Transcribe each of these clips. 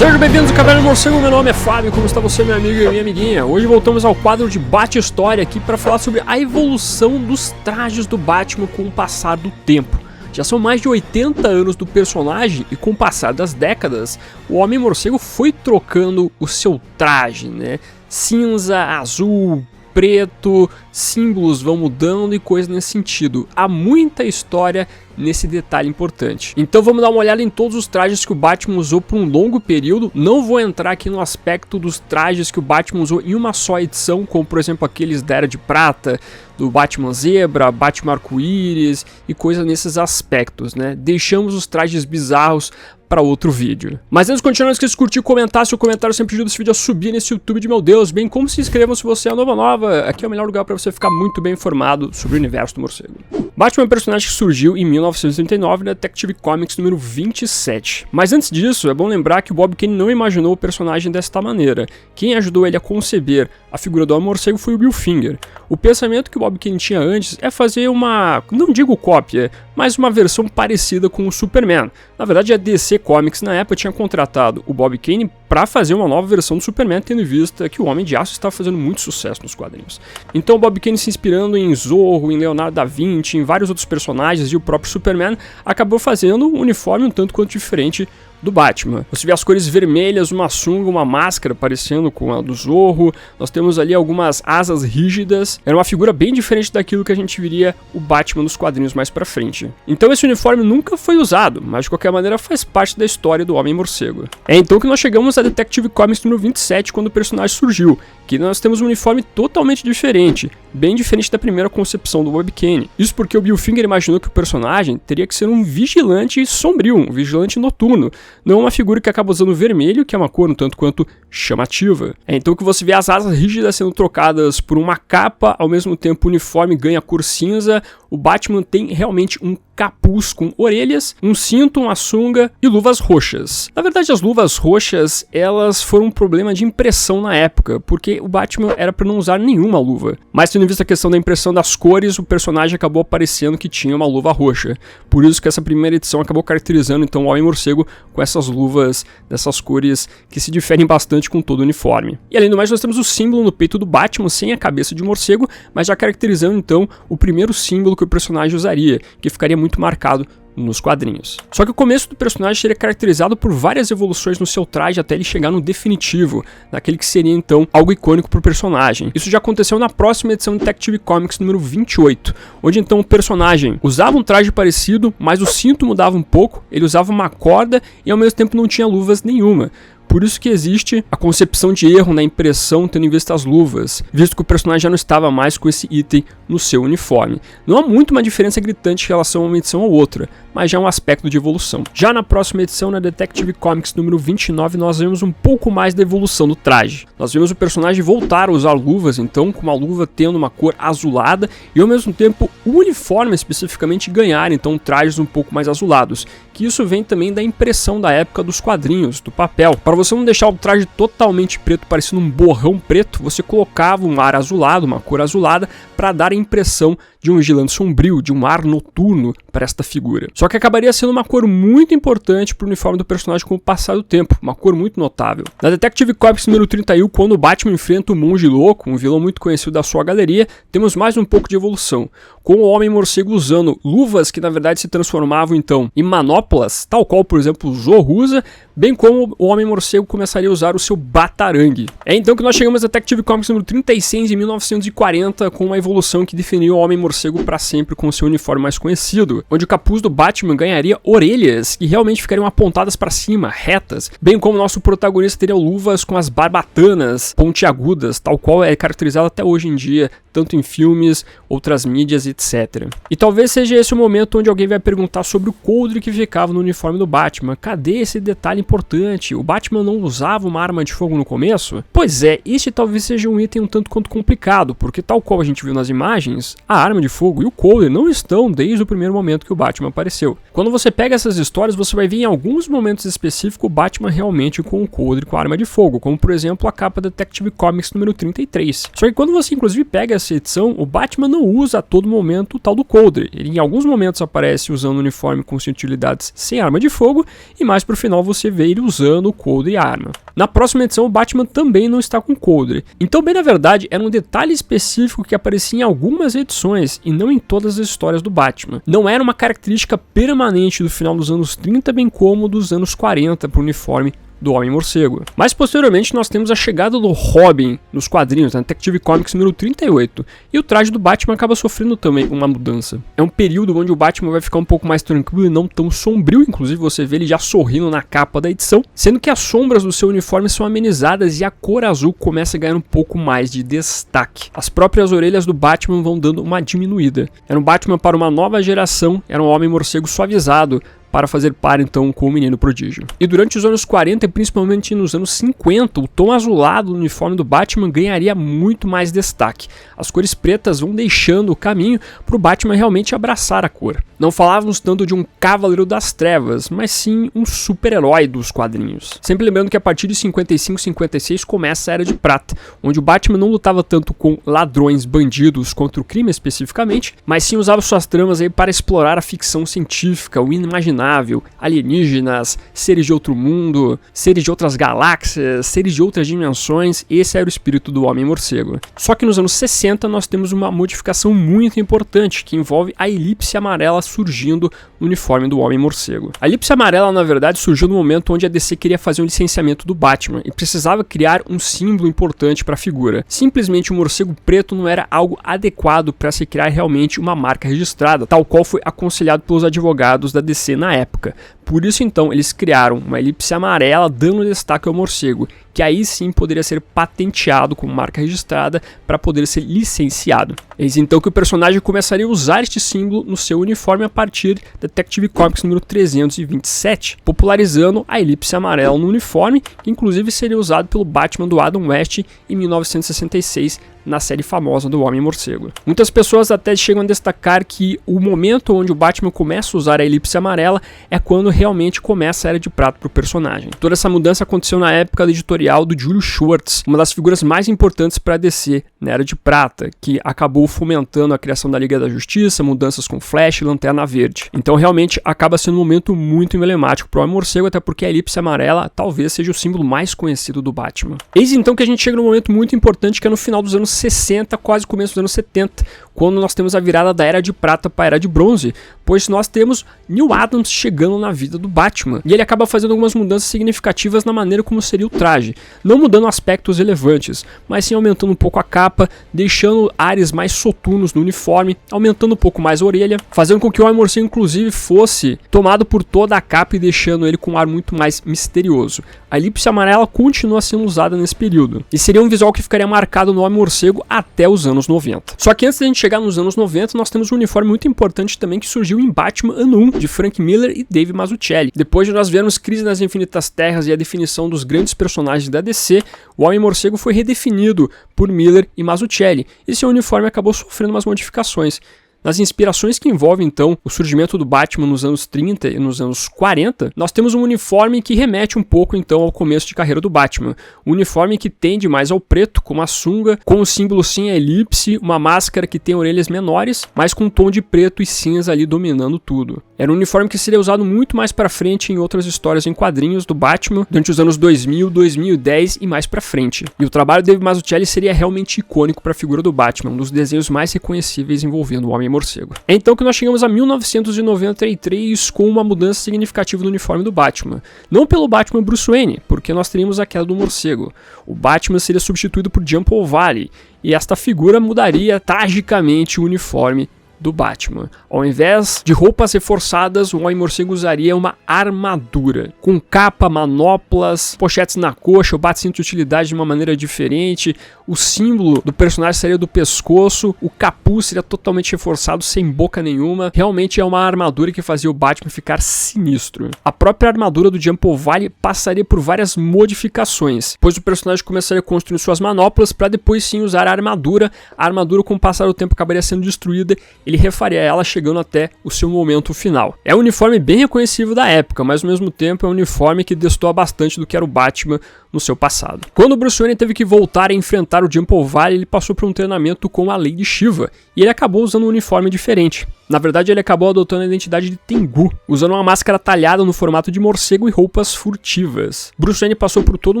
Sejam bem-vindos ao Caverna do Morcego, meu nome é Fábio, como está você, meu amigo e minha amiguinha? Hoje voltamos ao quadro de Bate-História aqui para falar sobre a evolução dos trajes do Batman com o passar do tempo. Já são mais de 80 anos do personagem e com o passar das décadas, o Homem-Morcego foi trocando o seu traje, né? Cinza, azul, preto, símbolos vão mudando e coisas nesse sentido. Há muita história nesse detalhe importante. Então vamos dar uma olhada em todos os trajes que o Batman usou por um longo período. Não vou entrar aqui no aspecto dos trajes que o Batman usou em uma só edição, como por exemplo aqueles da Era de Prata, do Batman Zebra, Batman Arco-Íris e coisas nesses aspectos, né? Deixamos os trajes bizarros para outro vídeo. Mas antes de continuar, não esqueça de curtir e comentar. Seu comentário sempre ajuda esse vídeo a subir nesse YouTube de meu Deus, bem como se inscrevam se você é nova. Aqui é o melhor lugar para você ficar muito bem informado sobre o universo do morcego. Batman é um personagem que surgiu em 1939 na Detective Comics número 27. Mas antes disso, é bom lembrar que o Bob Kane não imaginou o personagem desta maneira. Quem ajudou ele a conceber a figura do Homem-Morcego foi o Bill Finger. O pensamento que o Bob Kane tinha antes é fazer uma, não digo cópia, mas uma versão parecida com o Superman. Na verdade, a DC Comics na época tinha contratado o Bob Kane para fazer uma nova versão do Superman, tendo em vista que o Homem de Aço estava fazendo muito sucesso nos quadrinhos. Então o Bob Kane, se inspirando em Zorro, em Leonardo da Vinci, em vários outros personagens e o próprio Superman, acabou fazendo um uniforme um tanto quanto diferente do Batman. Você vê as cores vermelhas, uma sunga, uma máscara parecendo com a do Zorro. Nós temos ali algumas asas rígidas. Era uma figura bem diferente daquilo que a gente viria o Batman nos quadrinhos mais pra frente. Então esse uniforme nunca foi usado, mas de qualquer maneira faz parte da história do Homem-Morcego. É então que nós chegamos a Detective Comics número 27, quando o personagem surgiu, que nós temos um uniforme totalmente diferente, bem diferente da primeira concepção do Bob Kane. Isso porque o Bill Finger imaginou que o personagem teria que ser um vigilante sombrio, um vigilante noturno, não uma figura que acaba usando vermelho, que é uma cor um tanto quanto chamativa. É então que você vê as asas rígidas sendo trocadas por uma capa, ao mesmo tempo o uniforme ganha cor cinza. O Batman tem realmente um capuz com orelhas, um cinto, uma sunga e luvas roxas. Na verdade, as luvas roxas, elas foram um problema de impressão na época, porque o Batman era para não usar nenhuma luva. Mas tendo em vista a questão da impressão das cores, o personagem acabou aparecendo que tinha uma luva roxa. Por isso que essa primeira edição acabou caracterizando então o Homem-Morcego com essas luvas dessas cores que se diferem bastante com todo o uniforme. E além do mais, nós temos o símbolo no peito do Batman sem a cabeça de morcego, mas já caracterizando então o primeiro símbolo que o personagem usaria, que ficaria muito marcado nos quadrinhos. Só que o começo do personagem seria caracterizado por várias evoluções no seu traje até ele chegar no definitivo, naquele que seria então algo icônico para o personagem. Isso já aconteceu na próxima edição de Detective Comics número 28, onde então o personagem usava um traje parecido, mas o cinto mudava um pouco, ele usava uma corda e ao mesmo tempo não tinha luvas nenhuma. Por isso que existe a concepção de erro na impressão tendo em vista as luvas, visto que o personagem já não estava mais com esse item no seu uniforme. Não há muito uma diferença gritante em relação a uma edição ou outra, mas já é um aspecto de evolução. Já na próxima edição, na Detective Comics número 29, nós vemos um pouco mais da evolução do traje. Nós vemos o personagem voltar a usar luvas, então, com uma luva tendo uma cor azulada, e ao mesmo tempo o uniforme especificamente ganhar, então, trajes um pouco mais azulados. Que isso vem também da impressão da época dos quadrinhos, do papel. Para você não deixar o traje totalmente preto, parecendo um borrão preto, você colocava um ar azulado, uma cor azulada, para dar a impressão de um vigilante sombrio, de um ar noturno para esta figura. Só que acabaria sendo uma cor muito importante para o uniforme do personagem com o passar do tempo, uma cor muito notável. Na Detective Comics número 31, quando o Batman enfrenta o Monge Louco, um vilão muito conhecido da sua galeria, temos mais um pouco de evolução, com o Homem-Morcego usando luvas que na verdade se transformavam então em manoplas, tal qual por exemplo o Zorro usa, bem como o Homem-Morcego começaria a usar o seu batarangue. É então que nós chegamos a Detective Comics número 36 em 1940, com uma evolução que definiu o Homem-Morcego para sempre com seu uniforme mais conhecido, onde o capuz do Batman ganharia orelhas que realmente ficariam apontadas para cima, retas, bem como nosso protagonista teria luvas com as barbatanas pontiagudas, tal qual é caracterizado até hoje em dia, tanto em filmes, outras mídias, etc. E talvez seja esse o momento onde alguém vai perguntar sobre o coldre que ficava no uniforme do Batman. Cadê esse detalhe importante? O Batman não usava uma arma de fogo no começo? Pois é, este talvez seja um item um tanto quanto complicado, porque tal qual a gente viu nas imagens, a arma Arma de Fogo e o Coulter não estão desde o primeiro momento que o Batman apareceu. Quando você pega essas histórias, você vai ver em alguns momentos específicos o Batman realmente com o Coulter com a Arma de Fogo, como por exemplo a capa Detective Comics número 33. Só que quando você inclusive pega essa edição, o Batman não usa a todo momento o tal do Coulter. Ele em alguns momentos aparece usando o uniforme com utilidades sem arma de fogo, e mais pro final você vê ele usando o Coulter e a arma. Na próxima edição o Batman também não está com Coulter. Então bem na verdade era um detalhe específico que aparecia em algumas edições e não em todas as histórias do Batman. Não era uma característica permanente do final dos anos 30 bem como dos anos 40 para o uniforme do Homem-Morcego. Mais posteriormente nós temos a chegada do Robin nos quadrinhos, na Detective Comics número 38, e o traje do Batman acaba sofrendo também uma mudança. É um período onde o Batman vai ficar um pouco mais tranquilo e não tão sombrio, inclusive você vê ele já sorrindo na capa da edição, sendo que as sombras do seu uniforme são amenizadas e a cor azul começa a ganhar um pouco mais de destaque. As próprias orelhas do Batman vão dando uma diminuída. Era um Batman para uma nova geração, era um Homem-Morcego suavizado, para fazer par então com o Menino Prodígio. E durante os anos 40 e principalmente nos anos 50, o tom azulado do uniforme do Batman ganharia muito mais destaque. As cores pretas vão deixando o caminho para o Batman realmente abraçar a cor. Não falávamos tanto de um Cavaleiro das Trevas, mas sim um super-herói dos quadrinhos. Sempre lembrando que a partir de 55 e 56 começa a Era de Prata, onde o Batman não lutava tanto com ladrões, bandidos contra o crime especificamente, mas sim usava suas tramas aí para explorar a ficção científica, o inimaginável, alienígenas, seres de outro mundo, seres de outras galáxias, seres de outras dimensões. Esse era o espírito do Homem-Morcego. Só que nos anos 60 nós temos uma modificação muito importante que envolve a elipse amarela surgindo no uniforme do Homem-Morcego. A elipse amarela na verdade surgiu no momento onde a DC queria fazer um licenciamento do Batman e precisava criar um símbolo importante para a figura. Simplesmente o morcego preto não era algo adequado para se criar realmente uma marca registrada, tal qual foi aconselhado pelos advogados da DC na época. Por isso então eles criaram uma elipse amarela dando destaque ao morcego, que aí sim poderia ser patenteado como marca registrada para poder ser licenciado. Eis então que o personagem começaria a usar este símbolo no seu uniforme a partir da Detective Comics número 327, popularizando a elipse amarela no uniforme, que inclusive seria usado pelo Batman do Adam West em 1966, na série famosa do Homem-Morcego. Muitas pessoas até chegam a destacar que o momento onde o Batman começa a usar a elipse amarela é quando realmente começa a Era de Prata para o personagem. Toda essa mudança aconteceu na época do editorial do Julius Schwartz, uma das figuras mais importantes para a DC na Era de Prata, que acabou fomentando a criação da Liga da Justiça, mudanças com Flash e Lanterna Verde. Então realmente acaba sendo um momento muito emblemático para o Homem-Morcego, até porque a elipse amarela talvez seja o símbolo mais conhecido do Batman. Eis então que a gente chega num momento muito importante que é no final dos anos 60, quase começo dos anos 70, quando nós temos a virada da Era de Prata para a Era de Bronze, pois nós temos Neal Adams chegando na vida do Batman, e ele acaba fazendo algumas mudanças significativas na maneira como seria o traje, não mudando aspectos relevantes, mas sim aumentando um pouco a capa, deixando ares mais soturnos no uniforme, aumentando um pouco mais a orelha, fazendo com que o Homem-Morcego inclusive fosse tomado por toda a capa e deixando ele com um ar muito mais misterioso. A elipse amarela continua sendo usada nesse período, e seria um visual que ficaria marcado no Homem-Morcego até os anos 90. Só que antes de a gente chegar nos anos 90, nós temos um uniforme muito importante também que surgiu em Batman Ano 1, de Frank Miller e Dave Mazzucchelli. Depois de nós vermos Crise nas Infinitas Terras e a definição dos grandes personagens da DC, o Homem-Morcego foi redefinido por Miller e Mazzucchelli, e seu uniforme acabou sofrendo umas modificações. Nas inspirações que envolvem, então, o surgimento do Batman nos anos 30 e nos anos 40, nós temos um uniforme que remete um pouco, então, ao começo de carreira do Batman. Um uniforme que tende mais ao preto, com uma sunga, com o símbolo sem a elipse, uma máscara que tem orelhas menores, mas com um tom de preto e cinza ali dominando tudo. Era um uniforme que seria usado muito mais pra frente em outras histórias em quadrinhos do Batman, durante os anos 2000, 2010 e mais pra frente. E o trabalho de Dave Mazzucchelli seria realmente icônico para a figura do Batman, um dos desenhos mais reconhecíveis envolvendo o Homem-Morcego. É então que nós chegamos a 1993 com uma mudança significativa no uniforme do Batman. Não pelo Batman Bruce Wayne, porque nós teríamos a queda do morcego. O Batman seria substituído por Jean Paul Valley, e esta figura mudaria tragicamente o uniforme do Batman. Ao invés de roupas reforçadas, o Homem-Morcego usaria uma armadura, com capa, manoplas, pochetes na coxa, o bate-cinto de utilidade de uma maneira diferente, o símbolo do personagem seria do pescoço, o capuz seria totalmente reforçado, sem boca nenhuma. Realmente é uma armadura que fazia o Batman ficar sinistro. A própria armadura do Jump Valley passaria por várias modificações, pois o personagem começaria a construir suas manoplas para depois sim usar a armadura. A armadura, com o passar do tempo, acabaria sendo destruída, ele refaria ela chegando até o seu momento final. É um uniforme bem reconhecível da época, mas ao mesmo tempo é um uniforme que destoa bastante do que era o Batman no seu passado. Quando o Bruce Wayne teve que voltar a enfrentar o Jump Valley, ele passou por um treinamento com a Lady Shiva, e ele acabou usando um uniforme diferente. Na verdade, ele acabou adotando a identidade de Tengu, usando uma máscara talhada no formato de morcego e roupas furtivas. Bruce Wayne passou por todo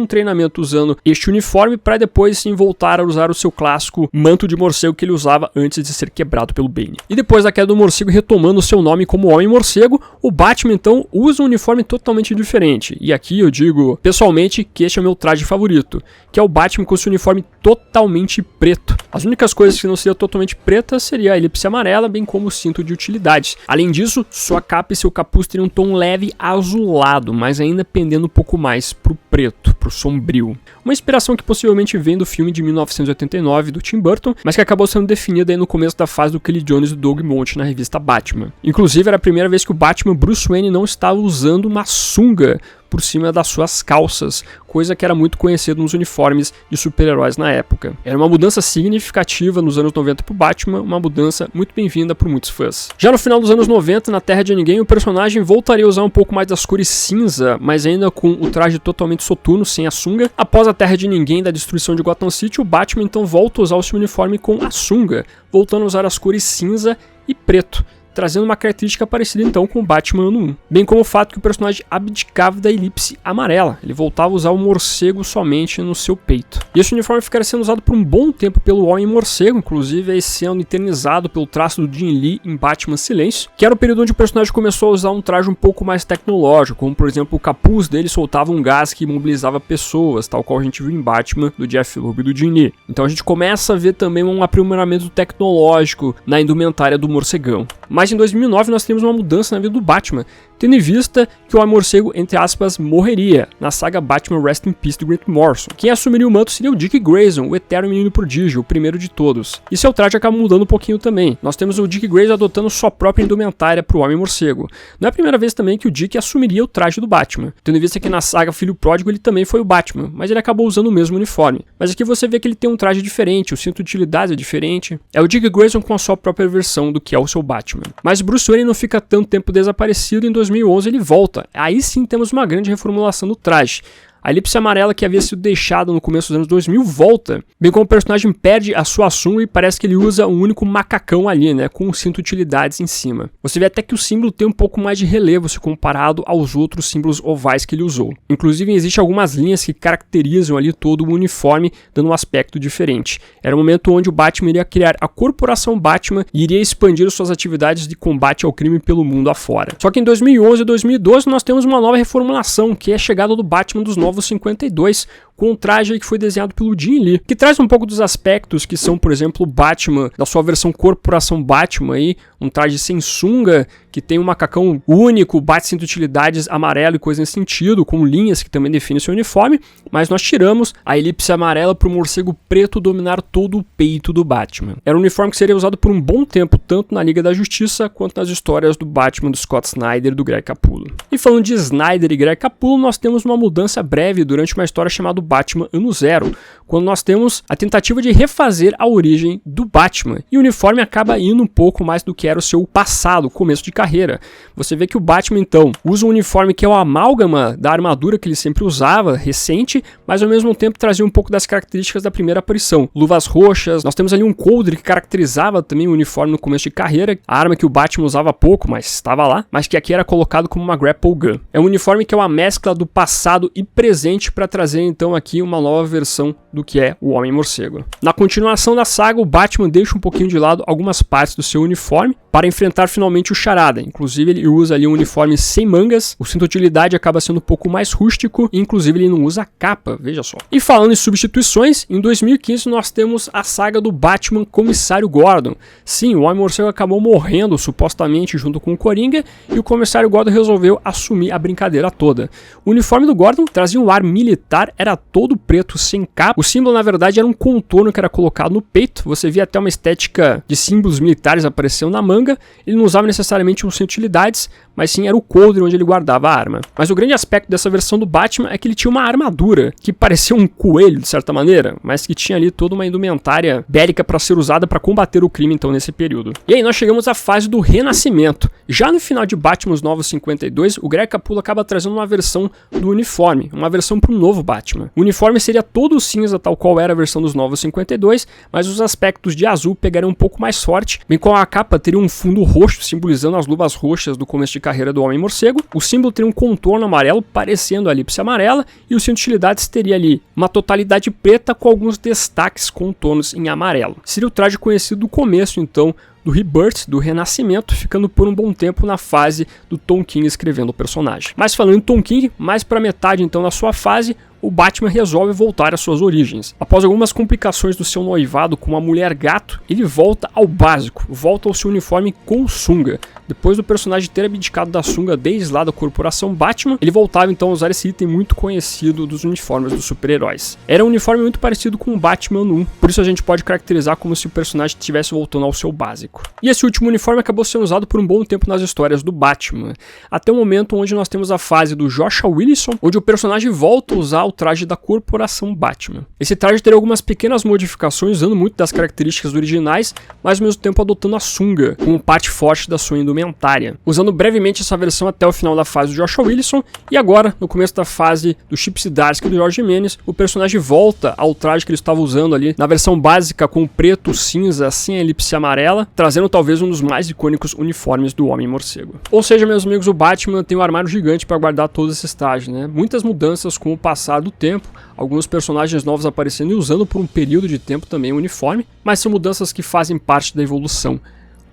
um treinamento usando este uniforme para depois sim voltar a usar o seu clássico manto de morcego que ele usava antes de ser quebrado pelo Bane. E depois da queda do morcego, retomando seu nome como Homem-Morcego, o Batman então usa um uniforme totalmente diferente. E aqui eu digo pessoalmente que este é o meu traje favorito, que é o Batman com seu uniforme totalmente preto. As únicas coisas que não seriam totalmente pretas seria a elipse amarela, bem como o cinto de utilidades. Além disso, sua capa e seu capuz teriam um tom leve azulado, mas ainda pendendo um pouco mais pro preto, pro sombrio. Uma inspiração que possivelmente vem do filme de 1989 do Tim Burton, mas que acabou sendo definida aí no começo da fase do Kelly Jones e do Doug Monte na revista Batman. Inclusive, era a primeira vez que o Batman Bruce Wayne não estava usando uma sunga por cima das suas calças, coisa que era muito conhecida nos uniformes de super-heróis na época. Era uma mudança significativa nos anos 90 pro Batman, uma mudança muito bem-vinda por muitos fãs. Já no final dos anos 90, na Terra de Ninguém, o personagem voltaria a usar um pouco mais das cores cinza, mas ainda com o traje totalmente soturno, sem a sunga. Após a Terra de Ninguém da destruição de Gotham City, o Batman então volta a usar o seu uniforme com a sunga, voltando a usar as cores cinza e preto, trazendo uma característica parecida então com o Batman Ano 1, bem como o fato que o personagem abdicava da elipse amarela, ele voltava a usar o morcego somente no seu peito. E esse uniforme ficaria sendo usado por um bom tempo pelo Homem-Morcego, inclusive aí sendo eternizado pelo traço do Jim Lee em Batman Silêncio, que era o período onde o personagem começou a usar um traje um pouco mais tecnológico, como por exemplo o capuz dele soltava um gás que imobilizava pessoas, tal qual a gente viu em Batman do Jeff Loeb e do Jim Lee. Então a gente começa a ver também um aprimoramento tecnológico na indumentária do morcegão. Mas em 2009 nós temos uma mudança na vida do Batman, tendo em vista que o Homem-Morcego, entre aspas, morreria na saga Batman Rest in Peace do Grant Morrison. Quem assumiria o manto seria o Dick Grayson, o eterno menino prodígio, o primeiro de todos. E seu traje acaba mudando um pouquinho também. Nós temos o Dick Grayson adotando sua própria indumentária para o Homem-Morcego. Não é a primeira vez também que o Dick assumiria o traje do Batman, tendo em vista que na saga Filho Pródigo ele também foi o Batman, mas ele acabou usando o mesmo uniforme. Mas aqui você vê que ele tem um traje diferente, o cinto de utilidade é diferente. É o Dick Grayson com a sua própria versão do que é o seu Batman. Mas Bruce Wayne não fica tanto tempo desaparecido, em 2011 ele volta. Aí sim temos uma grande reformulação do traje. A elipse amarela que havia sido deixada no começo dos anos 2000 volta, bem como o personagem perde a sua sunga e parece que ele usa um único macacão ali, né, com um cinto de utilidades em cima. Você vê até que o símbolo tem um pouco mais de relevo se comparado aos outros símbolos ovais que ele usou. Inclusive existem algumas linhas que caracterizam ali todo o uniforme, dando um aspecto diferente. Era o momento onde o Batman iria criar a Corporação Batman e iria expandir suas atividades de combate ao crime pelo mundo afora. Só que em 2011 e 2012 nós temos uma nova reformulação, que é a chegada do Batman dos Novos 52, com um traje que foi desenhado pelo Jim Lee, que traz um pouco dos aspectos que são, por exemplo, o Batman da sua versão Corporação Batman aí, um traje sem sunga, que tem um macacão único, bate-cinto utilidades amarelo e coisa nesse sentido, com linhas que também definem seu uniforme, mas nós tiramos a elipse amarela para o morcego preto dominar todo o peito do Batman. Era um uniforme que seria usado por um bom tempo, tanto na Liga da Justiça, quanto nas histórias do Batman do Scott Snyder e do Greg Capullo. E falando de Snyder e Greg Capullo, nós temos uma mudança breve durante uma história chamada Batman Ano Zero, quando nós temos a tentativa de refazer a origem do Batman, e o uniforme acaba indo um pouco mais do que era o seu passado, começo de carreira. Você vê que o Batman então usa um uniforme que é o amálgama da armadura que ele sempre usava, recente, mas ao mesmo tempo trazia um pouco das características da primeira aparição. Luvas roxas, nós temos ali um coldre que caracterizava também o uniforme no começo de carreira, a arma que o Batman usava pouco, mas estava lá, mas que aqui era colocado como uma grapple gun. É um uniforme que é uma mescla do passado e presente para trazer então aqui uma nova versão do que é o Homem-Morcego. Na continuação da saga, o Batman deixa um pouquinho de lado algumas partes do seu uniforme, para enfrentar finalmente o Charada. Inclusive ele usa ali um uniforme sem mangas, o cinto de utilidade acaba sendo um pouco mais rústico e inclusive ele não usa capa, veja só. E falando em substituições, em 2015 nós temos a saga do Batman Comissário Gordon. Sim, o Homem-Morcego acabou morrendo supostamente junto com o Coringa e o Comissário Gordon resolveu assumir a brincadeira toda. O uniforme do Gordon trazia um ar militar, era todo preto sem capa. O símbolo na verdade era um contorno que era colocado no peito, você via até uma estética de símbolos militares aparecendo na manga. Ele não usava necessariamente um cinto de utilidades, mas sim era o coldre onde ele guardava a arma. Mas o grande aspecto dessa versão do Batman é que ele tinha uma armadura que parecia um coelho de certa maneira, mas que tinha ali toda uma indumentária bélica para ser usada para combater o crime então nesse período. E aí nós chegamos à fase do Renascimento. Já no final de Batman Os Novos 52, o Greg Capullo acaba trazendo uma versão do uniforme, uma versão para o novo Batman. O uniforme seria todo cinza, tal qual era a versão dos Novos 52, mas os aspectos de azul pegariam um pouco mais forte, bem como a capa teria um fundo roxo, simbolizando as luvas roxas do começo de carreira do Homem-Morcego. O símbolo teria um contorno amarelo, parecendo a elipse amarela, e o cinto de utilidades teria ali uma totalidade preta com alguns destaques contornos em amarelo. Seria o traje conhecido do começo, então, do Rebirth, do Renascimento, ficando por um bom tempo na fase do Tom King escrevendo o personagem. Mas falando em Tom King, mais para metade então da sua fase, o Batman resolve voltar às suas origens. Após algumas complicações do seu noivado com uma mulher gato, ele volta ao básico, volta ao seu uniforme com sunga. Depois do personagem ter abdicado da sunga desde lá da corporação Batman, ele voltava então a usar esse item muito conhecido dos uniformes dos super-heróis. Era um uniforme muito parecido com o Batman 1, por isso a gente pode caracterizar como se o personagem estivesse voltando ao seu básico. E esse último uniforme acabou sendo usado por um bom tempo nas histórias do Batman, até o momento onde nós temos a fase do Joshua Williamson, onde o personagem volta a usar o traje da corporação Batman. Esse traje teria algumas pequenas modificações, usando muito das características originais, mas ao mesmo tempo adotando a sunga como parte forte da sua indumentária. Usando brevemente essa versão até o final da fase do Joshua Williamson, e agora, no começo da fase do Chip Zdarsky e do Jorge Mendes, o personagem volta ao traje que ele estava usando ali na versão básica com preto, cinza, sem elipse amarela, trazendo talvez um dos mais icônicos uniformes do Homem-Morcego. Ou seja, meus amigos, o Batman tem um armário gigante para guardar todos esses trajes, né? Muitas mudanças com o passar do tempo, alguns personagens novos aparecendo e usando por um período de tempo também o uniforme, mas são mudanças que fazem parte da evolução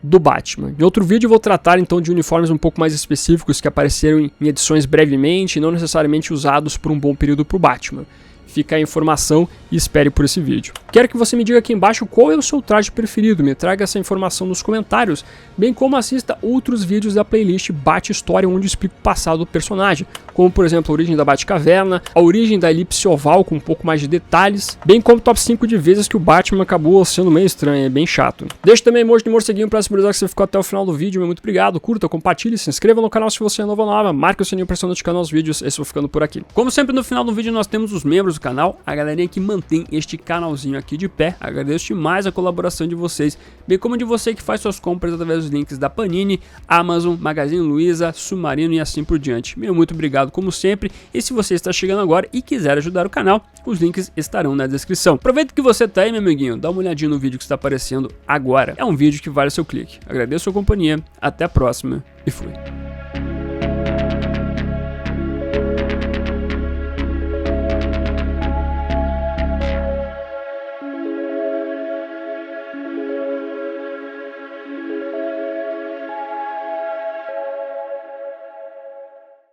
do Batman. Em outro vídeo eu vou tratar então de uniformes um pouco mais específicos que apareceram em edições brevemente e não necessariamente usados por um bom período para o Batman. Fica a informação e espere por esse vídeo. Quero que você me diga aqui embaixo qual é o seu traje preferido, me traga essa informação nos comentários, bem como assista outros vídeos da playlist Bat História, onde eu explico o passado do personagem, como por exemplo a origem da Batcaverna, a origem da elipse oval com um pouco mais de detalhes, bem como top 5 de vezes que o Batman acabou sendo meio estranho, é bem chato. Deixe também emoji de morceguinho para simbolizar que você ficou até o final do vídeo, muito obrigado, curta, compartilhe, se inscreva no canal se você é novo ou nova, marque o sininho para ser notificado nos vídeos, esse eu vou ficando por aqui. Como sempre no final do vídeo nós temos os membros do canal, a galerinha que mantém este canalzinho aqui de pé. Agradeço demais a colaboração de vocês, bem como de você que faz suas compras através dos links da Panini, Amazon, Magazine Luiza, Submarino e assim por diante. Meu muito obrigado como sempre, e se você está chegando agora e quiser ajudar o canal, os links estarão na descrição. Aproveita que você tá aí, meu amiguinho, dá uma olhadinha no vídeo que está aparecendo agora. É um vídeo que vale o seu clique. Agradeço a sua companhia, até a próxima e fui.